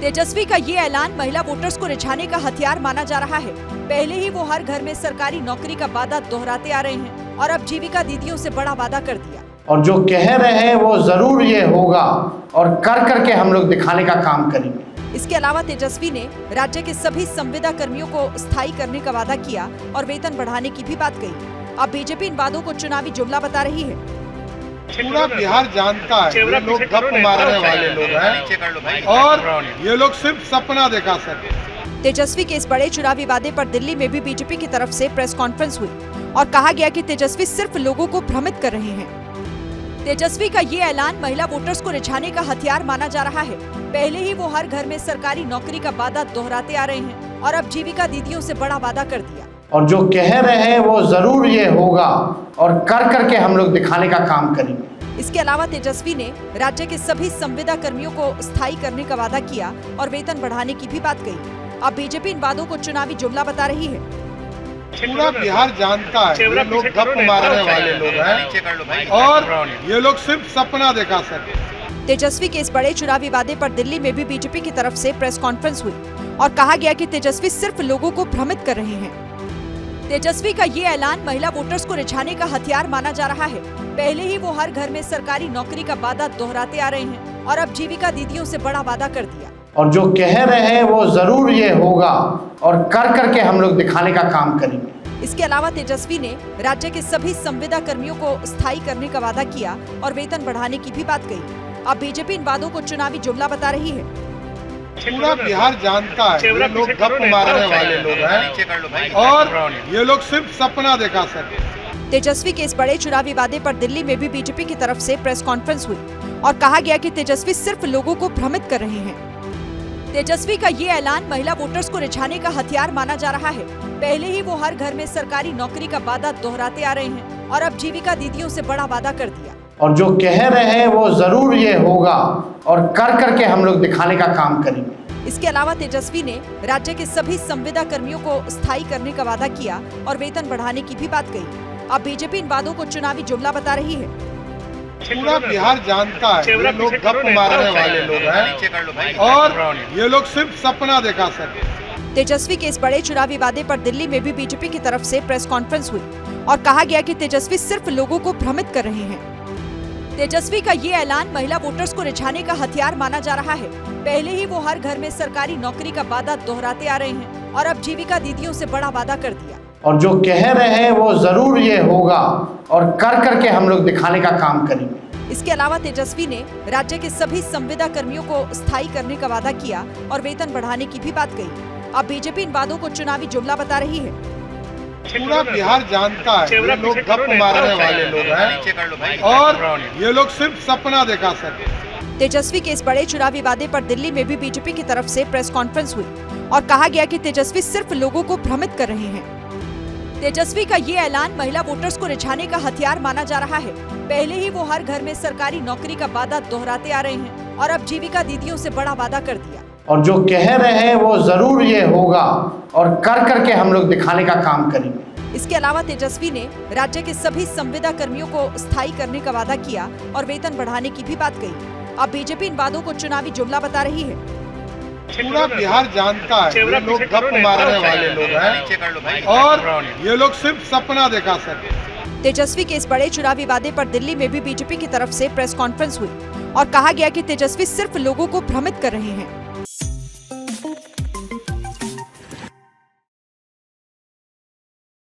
तेजस्वी का ये ऐलान महिला वोटर्स को रिझाने का हथियार माना जा रहा है। पहले ही वो हर घर में सरकारी नौकरी का वादा दोहराते आ रहे हैं और अब जीविका दीदियों से बड़ा वादा कर दिया। और जो कह रहे हैं वो जरूर ये होगा और कर करके हम लोग दिखाने का काम करेंगे। इसके अलावा तेजस्वी ने राज्य के सभी संविदा कर्मियों को स्थायी करने का वादा किया और वेतन बढ़ाने की भी बात कही। अब बीजेपी इन वादों को चुनावी जुमला बता रही है। पूरा बिहार जानता है ये लोग गप मारने वाले लोग हैं और ये लोग सिर्फ सपना दिखा सकते। तेजस्वी के इस बड़े चुनावी वादे पर दिल्ली में भी बीजेपी की तरफ से प्रेस कॉन्फ्रेंस हुई और कहा गया कि तेजस्वी सिर्फ लोगों को भ्रमित कर रहे हैं। तेजस्वी का ये ऐलान महिला वोटर्स को रिझाने का हथियार माना जा रहा है। पहले ही वो हर घर में सरकारी नौकरी का वादा दोहराते आ रहे हैं और अब जीविका दीदियों से बड़ा वादा कर दिया। और जो कह रहे हैं वो जरूर ये होगा और कर करके हम लोग दिखाने का काम करेंगे। इसके अलावा तेजस्वी ने राज्य के सभी संविदा कर्मियों को स्थायी करने का वादा किया और वेतन बढ़ाने की भी बात कही। अब बीजेपी इन वादों को चुनावी जुमला बता रही है। पूरा बिहार जानता है ये लोग गप मारने वाले लोग हैं और ये लोग सिर्फ सपना दिखा सकते। तेजस्वी के इस बड़े चुनावी वादे पर दिल्ली में भी बीजेपी की तरफ से प्रेस कॉन्फ्रेंस हुई और कहा गया कि तेजस्वी सिर्फ लोगों को भ्रमित कर रहे हैं। तेजस्वी का ये ऐलान महिला वोटर्स को रिझाने का हथियार माना जा रहा है। पहले ही वो हर घर में सरकारी नौकरी का वादा दोहराते आ रहे हैं और अब जीविका दीदियों से बड़ा वादा कर दिया। और जो कह रहे हैं वो जरूर ये होगा और कर करके हम लोग दिखाने का काम करेंगे। इसके अलावा तेजस्वी ने राज्य के सभी संविदा कर्मियों को स्थायी करने का वादा किया और वेतन बढ़ाने की भी बात कही। अब बीजेपी इन वादों को चुनावी जुमला बता रही है। पूरा बिहार जानता है ये लोग गप मारने वाले लोग हैं और ये लोग सिर्फ सपना दिखा सकते। तेजस्वी के इस बड़े चुनावी वादे पर दिल्ली में भी बीजेपी की तरफ से प्रेस कॉन्फ्रेंस हुई और कहा गया कि तेजस्वी सिर्फ लोगों को भ्रमित कर रहे हैं। तेजस्वी का ये ऐलान महिला वोटर्स को रिझाने का हथियार माना जा रहा है। पहले ही वो हर घर में सरकारी नौकरी का वादा दोहराते आ रहे हैं और अब जीविका दीदियों से बड़ा वादा कर दिया। और जो कह रहे हैं वो जरूर ये होगा और कर करके हम लोग दिखाने का काम करेंगे। इसके अलावा तेजस्वी ने राज्य के सभी संविदा कर्मियों को स्थायी करने का वादा किया और वेतन बढ़ाने की भी बात कही। अब बीजेपी इन वादों को चुनावी जुमला बता रही है। पूरा बिहार जानता है ये लोग गप मारने वाले लोग हैं और ये लोग सिर्फ सपना दिखा सकते। तेजस्वी के इस बड़े चुनावी वादे पर दिल्ली में भी बीजेपी की तरफ से प्रेस कॉन्फ्रेंस हुई और कहा गया कि तेजस्वी सिर्फ लोगों को भ्रमित कर रहे हैं। तेजस्वी का ये ऐलान महिला वोटर्स को रिझाने का हथियार माना जा रहा है। पहले ही वो हर घर में सरकारी नौकरी का वादा दोहराते आ रहे हैं और अब जीविका दीदियों से बड़ा वादा कर दिया। और जो कह रहे हैं वो जरूर ये होगा और कर करके हम लोग दिखाने का काम करेंगे। इसके अलावा तेजस्वी ने राज्य के सभी संविदा कर्मियों को स्थायी करने का वादा किया और वेतन बढ़ाने की भी बात कही। अब बीजेपी इन वादों को चुनावी जुमला बता रही है। पूरा बिहार जानता है ये लोग गप मारने वाले लोग हैं और ये लोग सिर्फ सपना दिखा सकते। तेजस्वी के इस बड़े चुनावी वादे पर दिल्ली में भी बीजेपी की तरफ से प्रेस कॉन्फ्रेंस हुई और कहा गया कि तेजस्वी सिर्फ लोगों को भ्रमित कर रहे हैं। तेजस्वी का ये ऐलान महिला वोटर्स को रिझाने का हथियार माना जा रहा है। पहले ही वो हर घर में सरकारी नौकरी का वादा दोहराते आ रहे हैं और अब जीविका दीदियों से बड़ा वादा कर दिया। और जो कह रहे हैं वो जरूर ये होगा और कर करके हम लोग दिखाने का काम करेंगे। इसके अलावा तेजस्वी ने राज्य के सभी संविदा कर्मियों को स्थायी करने का वादा किया और वेतन बढ़ाने की भी बात कही। अब बीजेपी इन वादों को चुनावी जुमला बता रही है। पूरा बिहार जानता है ये लोग गप मारने वाले लोग हैं और ये लोग सिर्फ सपना दिखा सकते। तेजस्वी के इस बड़े चुनावी वादे पर दिल्ली में भी बीजेपी की तरफ से प्रेस कॉन्फ्रेंस हुई और कहा गया कि तेजस्वी सिर्फ लोगों को भ्रमित कर रहे हैं।